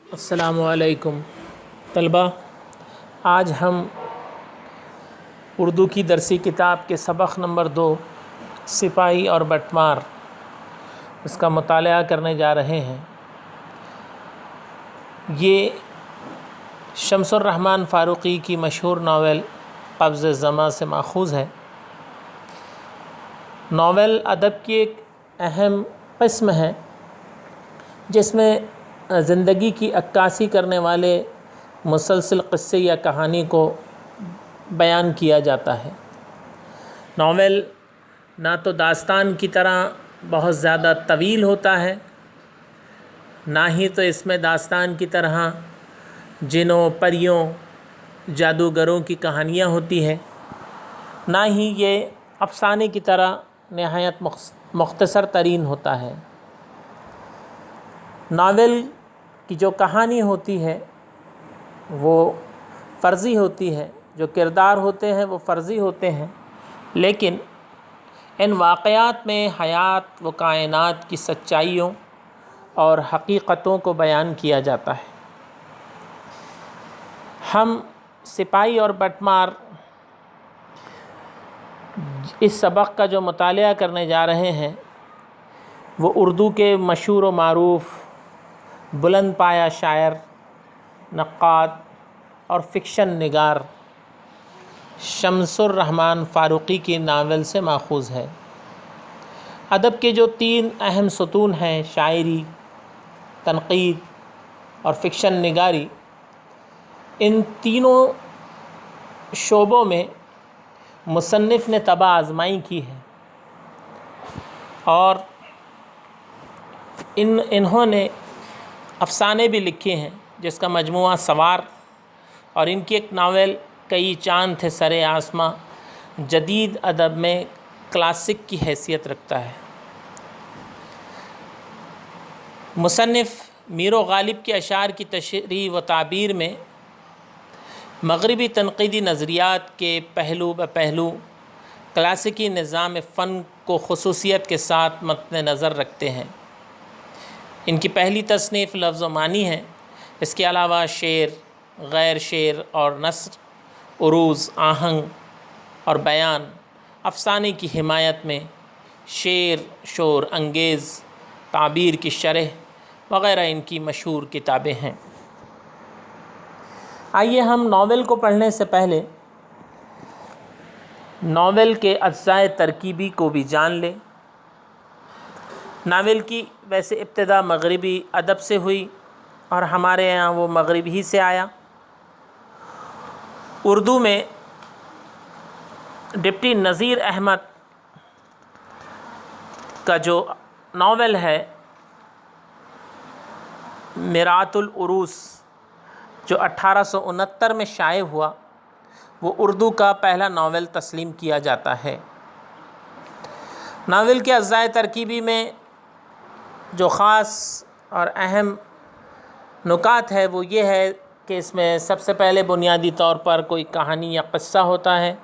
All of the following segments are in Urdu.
السلام علیکم طلبہ، آج ہم اردو کی درسی کتاب کے سبق نمبر 2 سپاہی اور بٹمار اس کا مطالعہ کرنے جا رہے ہیں۔ یہ شمس الرحمن فاروقی کی مشہور ناول قبض زماں سے ماخوذ ہے۔ ناول ادب کی ایک اہم قسم ہے جس میں زندگی کی عکاسی کرنے والے مسلسل قصے یا کہانی کو بیان کیا جاتا ہے۔ ناول نہ تو داستان کی طرح بہت زیادہ طویل ہوتا ہے، نہ ہی تو اس میں داستان کی طرح جنوں پریوں جادوگروں کی کہانیاں ہوتی ہیں، نہ ہی یہ افسانے کی طرح نہایت مختصر ترین ہوتا ہے۔ ناول کی جو کہانی ہوتی ہے وہ فرضی ہوتی ہے، جو کردار ہوتے ہیں وہ فرضی ہوتے ہیں، لیکن ان واقعات میں حیات و کائنات کی سچائیوں اور حقیقتوں کو بیان کیا جاتا ہے۔ ہم سپاہی اور بٹمار اس سبق کا جو مطالعہ کرنے جا رہے ہیں وہ اردو کے مشہور و معروف بلند پایہ شاعر، نقاد اور فکشن نگار شمس الرحمن فاروقی کی ناول سے ماخوذ ہے۔ ادب کے جو 3 اہم ستون ہیں، شاعری، تنقید اور فکشن نگاری، ان تینوں شعبوں میں مصنف نے طبع آزمائی کی ہے اور انہوں نے افسانے بھی لکھے ہیں جس کا مجموعہ سوار، اور ان کی ایک ناول کئی چاند تھے سرے آسماں جدید ادب میں کلاسک کی حیثیت رکھتا ہے۔ مصنف میر و غالب کے اشعار کی تشریح و تعبیر میں مغربی تنقیدی نظریات کے پہلو بہ پہلو کلاسیکی نظام فن کو خصوصیت کے ساتھ مد نظر رکھتے ہیں۔ ان کی پہلی تصنیف لفظ و معنی ہے۔ اس کے علاوہ شعر، غیر شعر اور نثر، عروض، آہنگ اور بیان، افسانے کی حمایت میں، شعر، شور انگیز، تعبیر کی شرح وغیرہ ان کی مشہور کتابیں ہیں۔ آئیے ہم ناول کو پڑھنے سے پہلے ناول کے اجزاء ترکیبی کو بھی جان لیں۔ ناول کی ویسے ابتدا مغربی ادب سے ہوئی اور ہمارے یہاں وہ مغرب ہی سے آیا۔ اردو میں ڈپٹی نذیر احمد کا جو ناول ہے میرات العروس، جو 1869 میں شائع ہوا، وہ اردو کا پہلا ناول تسلیم کیا جاتا ہے۔ ناول کے اجزاء ترکیبی میں جو خاص اور اہم نکات ہے وہ یہ ہے کہ اس میں سب سے پہلے بنیادی طور پر کوئی کہانی یا قصہ ہوتا ہے۔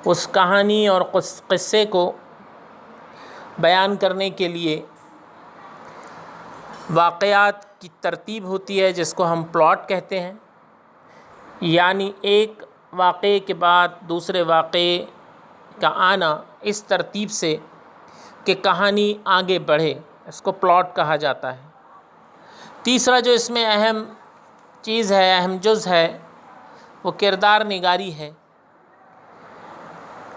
اس کہانی اور قصے کو بیان کرنے کے لیے واقعات کی ترتیب ہوتی ہے جس کو ہم پلاٹ کہتے ہیں، یعنی ایک واقعے کے بعد دوسرے واقعے کا آنا اس ترتیب سے کہ کہانی آگے بڑھے، اس کو پلاٹ کہا جاتا ہے۔ تیسرا جو اس میں اہم چیز ہے، اہم جز ہے، وہ کردار نگاری ہے۔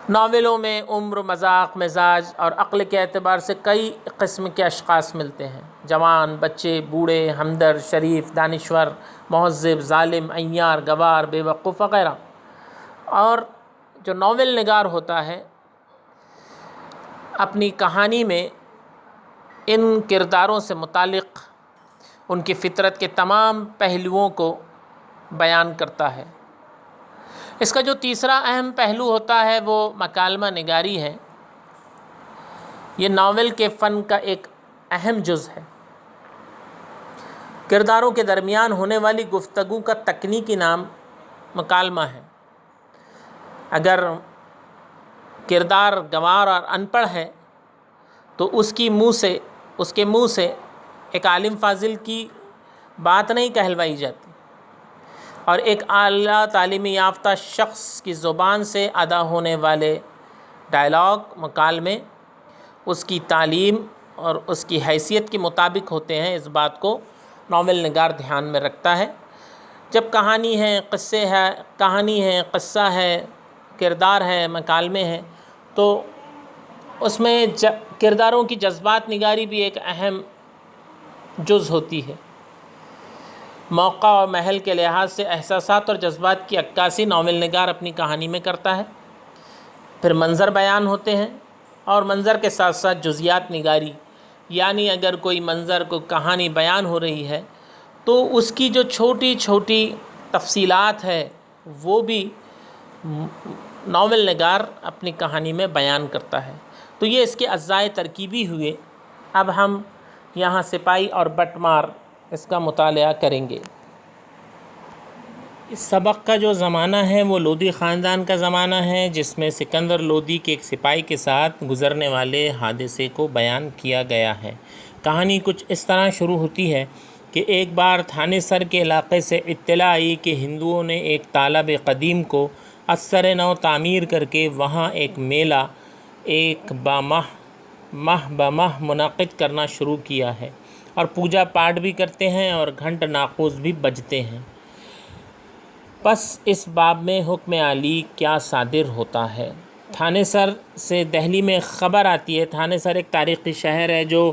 ناولوں میں عمر، مذاق، مزاج اور عقل کے اعتبار سے کئی قسم کے اشخاص ملتے ہیں: جوان، بچے، بوڑھے، ہمدرد، شریف، دانشور، مہذب، ظالم، عیار، گوار، بے وقوف وغیرہ۔ اور جو ناول نگار ہوتا ہے اپنی کہانی میں ان کرداروں سے متعلق ان کی فطرت کے تمام پہلوؤں کو بیان کرتا ہے۔ اس کا جو تیسرا اہم پہلو ہوتا ہے وہ مکالمہ نگاری ہے۔ یہ ناول کے فن کا ایک اہم جز ہے۔ کرداروں کے درمیان ہونے والی گفتگو کا تکنیکی نام مکالمہ ہے۔ اگر کردار گنوار اور ان پڑھ ہے تو اس کے منہ سے ایک عالم فاضل کی بات نہیں کہلوائی جاتی، اور ایک اعلیٰ تعلیم یافتہ شخص کی زبان سے ادا ہونے والے ڈائلاگ مکالمے اس کی تعلیم اور اس کی حیثیت کے مطابق ہوتے ہیں، اس بات کو ناول نگار دھیان میں رکھتا ہے۔ جب کہانی ہے، قصہ ہے، کردار ہے، مکالمے ہیں، تو اس میں کرداروں کی جذبات نگاری بھی ایک اہم جز ہوتی ہے۔ موقع اور محل کے لحاظ سے احساسات اور جذبات کی عکاسی ناول نگار اپنی کہانی میں کرتا ہے۔ پھر منظر بیان ہوتے ہیں، اور منظر کے ساتھ ساتھ جزیات نگاری، یعنی اگر کوئی منظر کو کہانی بیان ہو رہی ہے تو اس کی جو چھوٹی چھوٹی تفصیلات ہے وہ بھی ناول نگار اپنی کہانی میں بیان کرتا ہے۔ تو یہ اس کے اجزائے ترکیبی ہوئے۔ اب ہم یہاں سپاہی اور بٹمار اس کا مطالعہ کریں گے۔ اس سبق کا جو زمانہ ہے وہ لودھی خاندان کا زمانہ ہے، جس میں سکندر لودھی کے ایک سپاہی کے ساتھ گزرنے والے حادثے کو بیان کیا گیا ہے۔ کہانی کچھ اس طرح شروع ہوتی ہے کہ ایک بار تھانے سر کے علاقے سے اطلاع آئی کہ ہندوؤں نے ایک تالاب قدیم کو ازسر نو تعمیر کر کے وہاں ایک میلہ ماہ بماہ منعقد کرنا شروع کیا ہے، اور پوجا پاٹ بھی کرتے ہیں اور گھنٹ ناقوس بھی بجتے ہیں۔ پس اس باب میں حکم عالی کیا صادر ہوتا ہے؟ تھانے سر سے دہلی میں خبر آتی ہے۔ تھانے سر ایک تاریخی شہر ہے جو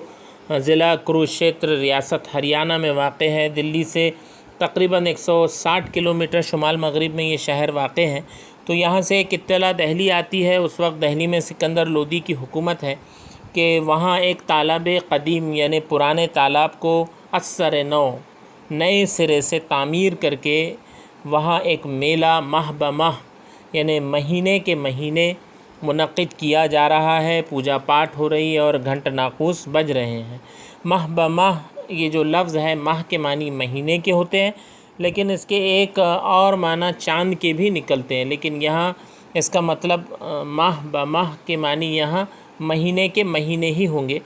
ضلع کروکشیتر ریاست ہریانہ میں واقع ہے۔ دلی سے تقریباً 160 کلومیٹر شمال مغرب میں یہ شہر واقع ہے۔ تو یہاں سے ایک اطلاع دہلی آتی ہے۔ اس وقت دہلی میں سکندر لودھی کی حکومت ہے کہ وہاں ایک تالاب قدیم یعنی پرانے تالاب کو ازسر نو نئے سرے سے تعمیر کر کے وہاں ایک میلہ ماہ بماہ یعنی مہینے کے مہینے منعقد کیا جا رہا ہے، پوجا پاٹ ہو رہی ہے اور گھنٹ ناقوس بج رہے ہیں۔ ماہ بماہ یہ جو لفظ ہے، ماہ کے معنی مہینے کے ہوتے ہیں، لیکن اس کے ایک اور معنی چاند کے بھی نکلتے ہیں، لیکن یہاں اس کا مطلب ماہ بماہ کے معنی یہاں مہینے کے مہینے ہی ہوں گے۔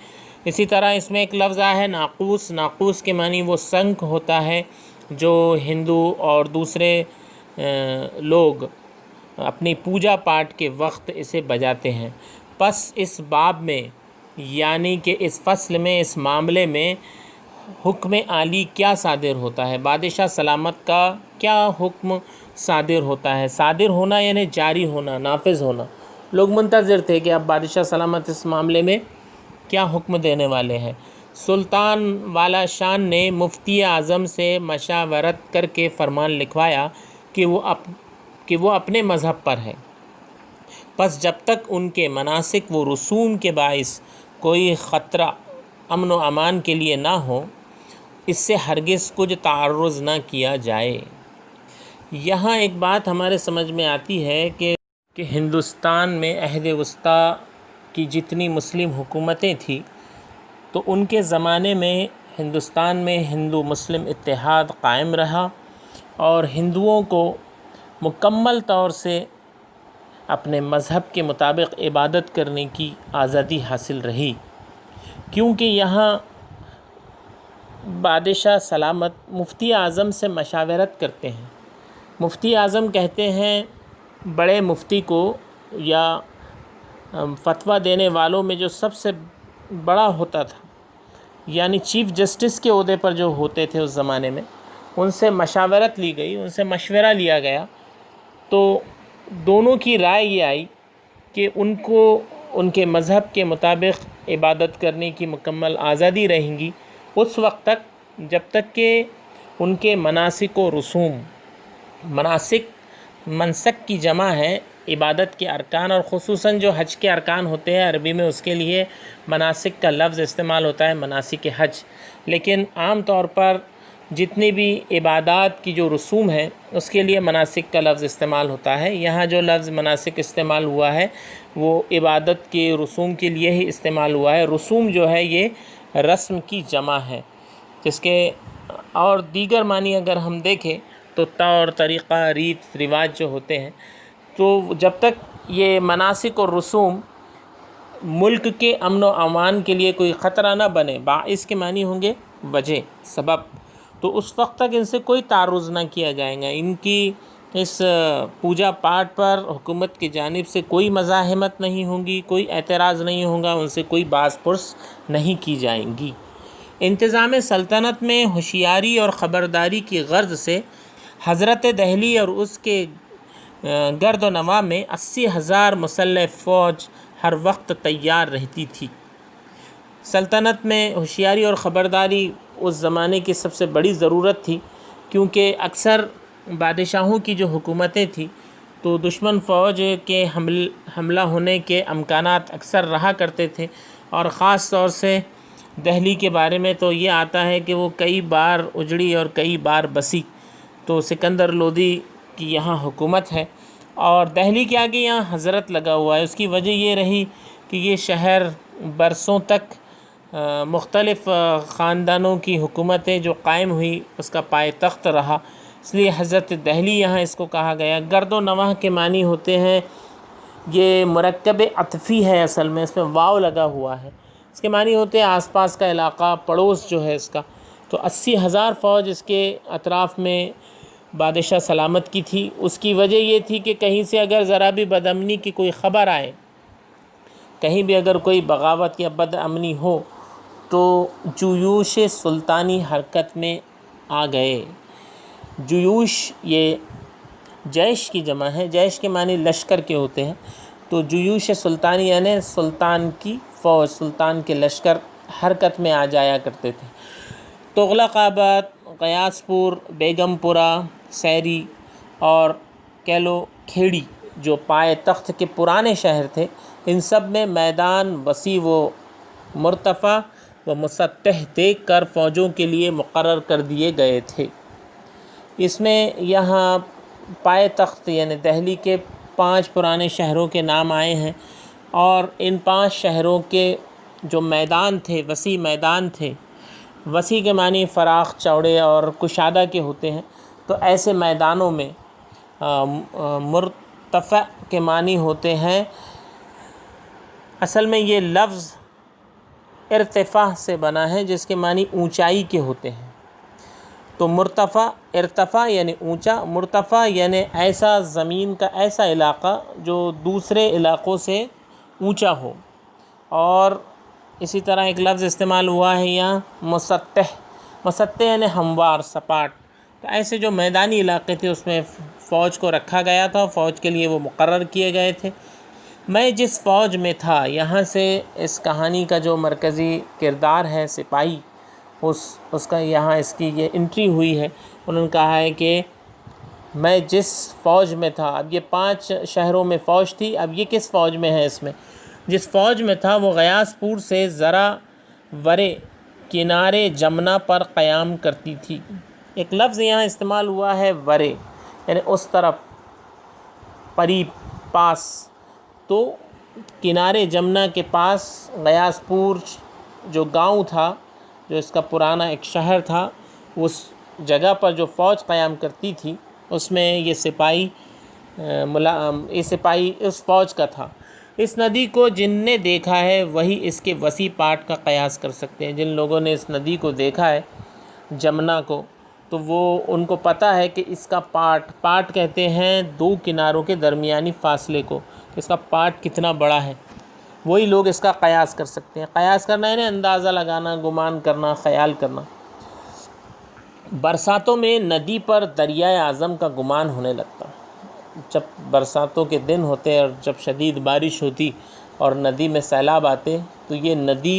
اسی طرح اس میں ایک لفظ آیا ہے ناقوس۔ ناقوس کے معنی وہ سنکھ ہوتا ہے جو ہندو اور دوسرے لوگ اپنی پوجا پاٹ کے وقت اسے بجاتے ہیں۔ پس اس باب میں یعنی کہ اس فصل میں، اس معاملے میں حکم عالی کیا صادر ہوتا ہے؟ بادشاہ سلامت کا کیا حکم صادر ہوتا ہے؟ صادر ہونا یعنی جاری ہونا، نافذ ہونا۔ لوگ منتظر تھے کہ اب بادشاہ سلامت اس معاملے میں کیا حکم دینے والے ہیں۔ سلطان والا شان نے مفتی اعظم سے مشاورت کر کے فرمان لکھوایا کہ وہ اپنے مذہب پر ہے، پس جب تک ان کے مناسک و رسوم کے باعث کوئی خطرہ امن و امان کے لیے نہ ہو، اس سے ہرگز کچھ تعرض نہ کیا جائے۔ یہاں ایک بات ہمارے سمجھ میں آتی ہے کہ ہندوستان میں عہد وسطیٰ کی جتنی مسلم حکومتیں تھیں تو ان کے زمانے میں ہندوستان میں ہندو مسلم اتحاد قائم رہا، اور ہندوؤں کو مکمل طور سے اپنے مذہب کے مطابق عبادت کرنے کی آزادی حاصل رہی، کیونکہ یہاں بادشاہ سلامت مفتی اعظم سے مشاورت کرتے ہیں۔ مفتی اعظم کہتے ہیں بڑے مفتی کو یا فتویٰ دینے والوں میں جو سب سے بڑا ہوتا تھا، یعنی چیف جسٹس کے عہدے پر جو ہوتے تھے اس زمانے میں، ان سے مشاورت لی گئی، ان سے مشورہ لیا گیا، تو دونوں کی رائے یہ آئی کہ ان کو ان کے مذہب کے مطابق عبادت کرنے کی مکمل آزادی رہیں گی اس وقت تک جب تک کہ ان کے مناسک و رسوم، منسک کی جمع ہے عبادت کے ارکان، اور خصوصاً جو حج کے ارکان ہوتے ہیں، عربی میں اس کے لیے مناسک کا لفظ استعمال ہوتا ہے، مناسک حج، لیکن عام طور پر جتنی بھی عبادات کی جو رسوم ہیں اس کے لیے مناسک کا لفظ استعمال ہوتا ہے۔ یہاں جو لفظ مناسک استعمال ہوا ہے وہ عبادت کے رسوم کے لیے ہی استعمال ہوا ہے۔ رسوم جو ہے یہ رسم کی جمع ہے، جس کے اور دیگر معنی اگر ہم دیکھیں تو طور طریقہ، ریت رواج جو ہوتے ہیں، تو جب تک یہ مناسک اور رسوم ملک کے امن و امان کے لیے کوئی خطرہ نہ بنے، باعث کے معنی ہوں گے وجہ، سبب، تو اس وقت تک ان سے کوئی تعرض نہ کیا جائے گا، ان کی اس پوجا پاٹ پر حکومت کی جانب سے کوئی مزاحمت نہیں ہوں گی، کوئی اعتراض نہیں ہوگا، ان سے کوئی باز پرس نہیں کی جائیں گی۔ انتظام سلطنت میں ہوشیاری اور خبرداری کی غرض سے حضرت دہلی اور اس کے گرد و نواح میں 80,000 مسلح فوج ہر وقت تیار رہتی تھی۔ سلطنت میں ہوشیاری اور خبرداری اس زمانے کی سب سے بڑی ضرورت تھی، کیونکہ اکثر بادشاہوں کی جو حکومتیں تھیں تو دشمن فوج کے حملہ ہونے کے امکانات اکثر رہا کرتے تھے، اور خاص طور سے دہلی کے بارے میں تو یہ آتا ہے کہ وہ کئی بار اجڑی اور کئی بار بسی۔ تو سکندر لودھی کی یہاں حکومت ہے اور دہلی کے آگے یہاں حضرت لگا ہوا ہے۔ اس کی وجہ یہ رہی کہ یہ شہر برسوں تک مختلف خاندانوں کی حکومتیں جو قائم ہوئی اس کا پائے تخت رہا، اس لیے حضرت دہلی یہاں اس کو کہا گیا۔ گرد و نواح کے معنی ہوتے ہیں، یہ مرکب عطفی ہے، اصل میں اس میں واو لگا ہوا ہے، اس کے معنی ہوتے ہیں آس پاس کا علاقہ، پڑوس جو ہے اس کا۔ تو 80,000 فوج اس کے اطراف میں بادشاہ سلامت کی تھی۔ اس کی وجہ یہ تھی کہ کہیں سے اگر ذرا بھی بد امنی کی کوئی خبر آئے، کہیں بھی اگر کوئی بغاوت یا بد امنی ہو تو جیوش سلطانی حرکت میں آ گئے۔ جیوش یہ جیش کی جمع ہے، جیش کے معنی لشکر کے ہوتے ہیں، تو جیوش سلطانی یعنی سلطان کی فوج، سلطان کے لشکر حرکت میں آ جایا کرتے تھے۔ تغلق آباد، غیاث پور، بیگم پورہ، سیری اور کیلو کھیڑی جو پائے تخت کے پرانے شہر تھے، ان سب میں میدان وسیع و مرتفع و مسطح دیکھ کر فوجوں کے لیے مقرر کر دیے گئے تھے۔ اس میں یہاں پائے تخت یعنی دہلی کے 5 پرانے شہروں کے نام آئے ہیں، اور ان 5 شہروں کے جو میدان تھے، وسیع میدان تھے، وسیع کے معنی فراخ، چوڑے اور کشادہ کے ہوتے ہیں، تو ایسے میدانوں میں مرتفع کے معنی ہوتے ہیں، اصل میں یہ لفظ ارتفاع سے بنا ہے جس کے معنی اونچائی کے ہوتے ہیں۔ تو مرتفع، ارتفاع یعنی اونچا، مرتفع یعنی ایسا زمین کا ایسا علاقہ جو دوسرے علاقوں سے اونچا ہو۔ اور اسی طرح ایک لفظ استعمال ہوا ہے یہاں مسطح، مسطح یعنی ہموار، سپاٹ۔ تو ایسے جو میدانی علاقے تھے اس میں فوج کو رکھا گیا تھا، فوج کے لیے وہ مقرر کیے گئے تھے۔ میں جس فوج میں تھا، یہاں سے اس کہانی کا جو مرکزی کردار ہے سپاہی، اس کا یہاں اس کی یہ انٹری ہوئی ہے۔ انہوں نے کہا ہے کہ میں جس فوج میں تھا، اب یہ 5 شہروں میں فوج تھی، اب یہ کس فوج میں ہے؟ اس میں جس فوج میں تھا وہ غیاث پور سے ذرا ورے کنارے جمنا پر قیام کرتی تھی۔ ایک لفظ یہاں استعمال ہوا ہے ورے، یعنی اس طرف، قریب، پاس۔ تو کنارے جمنا کے پاس غیاث پور جو گاؤں تھا، جو اس کا پرانا ایک شہر تھا، اس جگہ پر جو فوج قیام کرتی تھی اس میں یہ سپاہی اس فوج کا تھا۔ اس ندی کو جن نے دیکھا ہے وہی اس کے وسیع پاٹ کا قیاس کر سکتے ہیں۔ جن لوگوں نے اس ندی کو دیکھا ہے، جمنا کو، تو وہ ان کو پتہ ہے کہ اس کا پاٹ کہتے ہیں 2 کناروں کے درمیانی فاصلے کو، اس کا پاٹ کتنا بڑا ہے، وہی لوگ اس کا قیاس کر سکتے ہیں۔ قیاس کرنا یعنی اندازہ لگانا، گمان کرنا، خیال کرنا۔ برساتوں میں ندی پر دریائے اعظم کا گمان ہونے لگتا۔ جب برساتوں کے دن ہوتے اور جب شدید بارش ہوتی اور ندی میں سیلاب آتے تو یہ ندی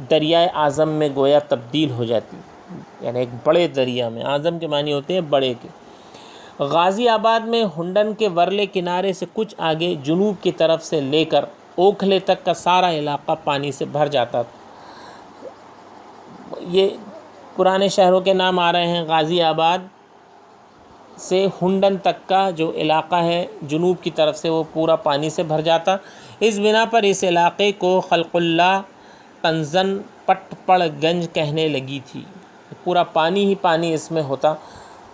دریائے اعظم میں گویا تبدیل ہو جاتی، یعنی ایک بڑے دریا میں۔ اعظم کے معنی ہوتے ہیں بڑے کے۔ غازی آباد میں ہنڈن کے ورلے کنارے سے کچھ آگے جنوب کی طرف سے لے کر اوکھلے تک کا سارا علاقہ پانی سے بھر جاتا تھا۔ یہ پرانے شہروں کے نام آ رہے ہیں۔ غازی آباد سے ہنڈن تک کا جو علاقہ ہے جنوب کی طرف سے وہ پورا پانی سے بھر جاتا۔ اس بنا پر اس علاقے کو خلق اللہ کنزن پٹ پڑ گنج کہنے لگی تھی۔ پورا پانی ہی پانی اس میں ہوتا،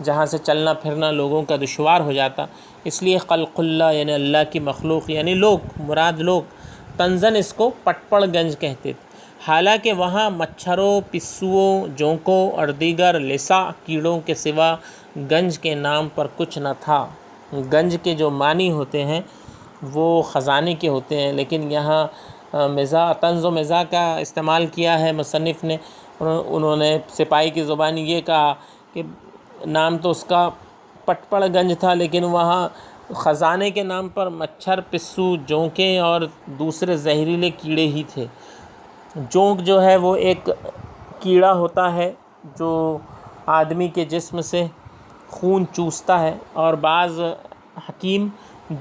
جہاں سے چلنا پھرنا لوگوں کا دشوار ہو جاتا، اس لیے خلق اللہ یعنی اللہ کی مخلوق، یعنی لوگ، مراد لوگ، کنزن اس کو پٹ پڑ گنج کہتے تھے۔ حالانکہ وہاں مچھروں، پسوؤں، جونکوں اور دیگر لسع کیڑوں کے سوا گنج کے نام پر کچھ نہ تھا۔ گنج کے جو معنی ہوتے ہیں وہ خزانے کے ہوتے ہیں، لیکن یہاں مزاح، طنز و مزاح کا استعمال کیا ہے مصنف نے۔ انہوں نے سپاہی کی زبانی یہ کہا کہ نام تو اس کا پٹپڑ گنج تھا، لیکن وہاں خزانے کے نام پر مچھر، پسو، جونکیں اور دوسرے زہریلے کیڑے ہی تھے۔ جونک جو ہے وہ ایک کیڑا ہوتا ہے جو آدمی کے جسم سے خون چوستا ہے، اور بعض حکیم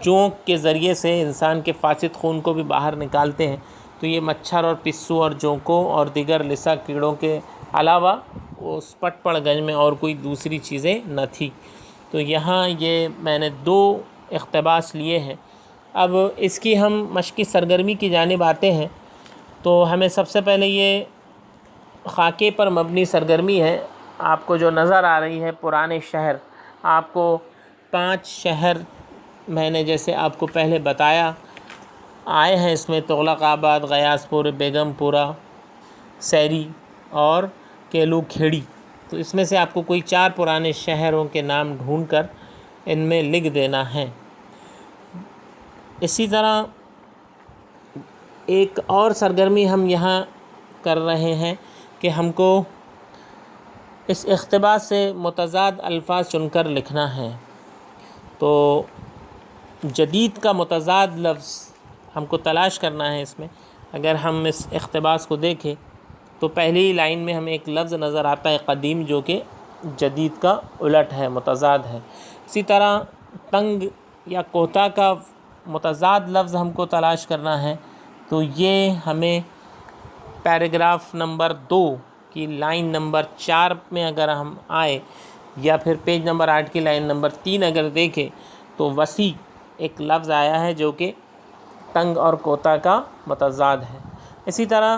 جونک کے ذریعے سے انسان کے فاسد خون کو بھی باہر نکالتے ہیں۔ تو یہ مچھر اور پسو اور جونکوں اور دیگر لسع کیڑوں کے علاوہ اس پٹپڑ گنج میں اور کوئی دوسری چیزیں نہ تھی۔ تو یہاں یہ میں نے 2 اقتباس لیے ہیں۔ اب اس کی ہم مشقی سرگرمی کی جانب آتے ہیں، تو ہمیں سب سے پہلے یہ خاکے پر مبنی سرگرمی ہے۔ آپ کو جو نظر آ رہی ہے پرانے شہر، آپ کو 5 شہر میں نے جیسے آپ کو پہلے بتایا آئے ہیں اس میں: تغلق آباد، غیاث پور، بیگم پورہ، سیری اور کیلو کھیڑی۔ تو اس میں سے آپ کو کوئی 4 پرانے شہروں کے نام ڈھونڈ کر ان میں لکھ دینا ہے۔ اسی طرح ایک اور سرگرمی ہم یہاں کر رہے ہیں کہ ہم کو اس اقتباس سے متضاد الفاظ چن کر لکھنا ہے۔ تو جدید کا متضاد لفظ ہم کو تلاش کرنا ہے اس میں۔ اگر ہم اس اقتباس کو دیکھیں تو پہلی لائن میں ہمیں ایک لفظ نظر آتا ہے قدیم، جو کہ جدید کا الٹ ہے، متضاد ہے۔ اسی طرح تنگ یا کوتا کا متضاد لفظ ہم کو تلاش کرنا ہے، تو یہ ہمیں پیراگراف نمبر 2 کی لائن نمبر 4 میں اگر ہم آئے، یا پھر پیج نمبر 8 کی لائن نمبر 3 اگر دیکھیں، تو وسیع ایک لفظ آیا ہے جو کہ تنگ اور کوتا کا متضاد ہے۔ اسی طرح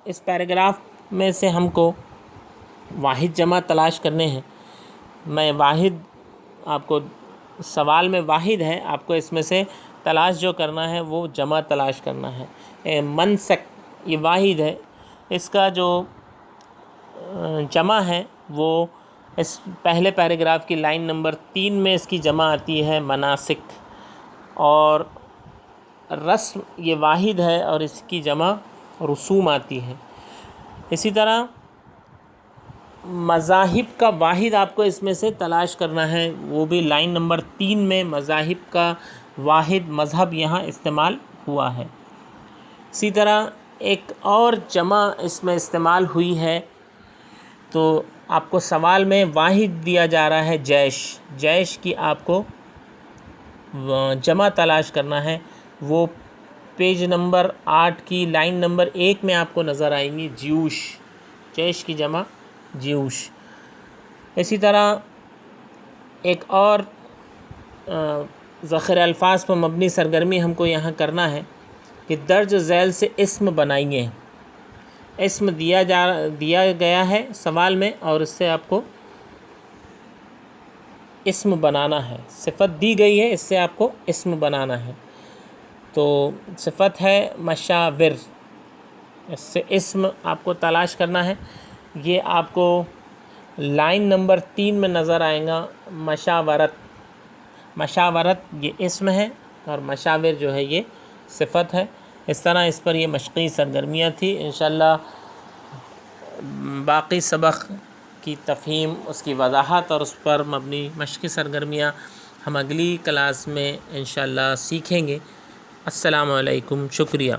اس پیراگراف میں سے ہم کو واحد جمع تلاش کرنے ہیں۔ میں واحد، آپ کو سوال میں واحد ہے، آپ کو اس میں سے تلاش جو کرنا ہے وہ جمع تلاش کرنا ہے۔ منسک یہ واحد ہے، اس کا جو جمع ہے وہ اس پہلے پیراگراف کی لائن نمبر 3 میں اس کی جمع آتی ہے مناسک، اور رسم یہ واحد ہے اور اس کی جمع رسوم آتی ہے۔ اسی طرح مذاہب کا واحد آپ کو اس میں سے تلاش کرنا ہے، وہ بھی لائن نمبر 3 میں مذاہب کا واحد مذہب یہاں استعمال ہوا ہے۔ اسی طرح ایک اور جمع اس میں استعمال ہوئی ہے، تو آپ کو سوال میں واحد دیا جا رہا ہے جیش، جیش کی آپ کو جمع تلاش کرنا ہے، وہ پیج نمبر 8 کی لائن نمبر 1 میں آپ کو نظر آئیں گی، جیوش، جیش کی جمع جیوش۔ اسی طرح ایک اور ذخیر الفاظ پر مبنی سرگرمی ہم کو یہاں کرنا ہے کہ درج ذیل سے اسم بنائیے۔ اسم دیا گیا ہے سوال میں، اور اس سے آپ کو اسم بنانا ہے۔ صفت دی گئی ہے، اس سے آپ کو اسم بنانا ہے۔ تو صفت ہے مشاور، اس سے اسم آپ کو تلاش کرنا ہے۔ یہ آپ کو لائن نمبر 3 میں نظر آئے گا، مشاورت، مشاورت یہ اسم ہے اور مشاور جو ہے یہ صفت ہے۔ اس طرح اس پر یہ مشقی سرگرمیاں تھیں۔ انشاءاللہ باقی سبق کی تفہیم، اس کی وضاحت اور اس پر مبنی مشقی سرگرمیاں ہم اگلی کلاس میں انشاءاللہ سیکھیں گے۔ السلام علیکم، شکریہ۔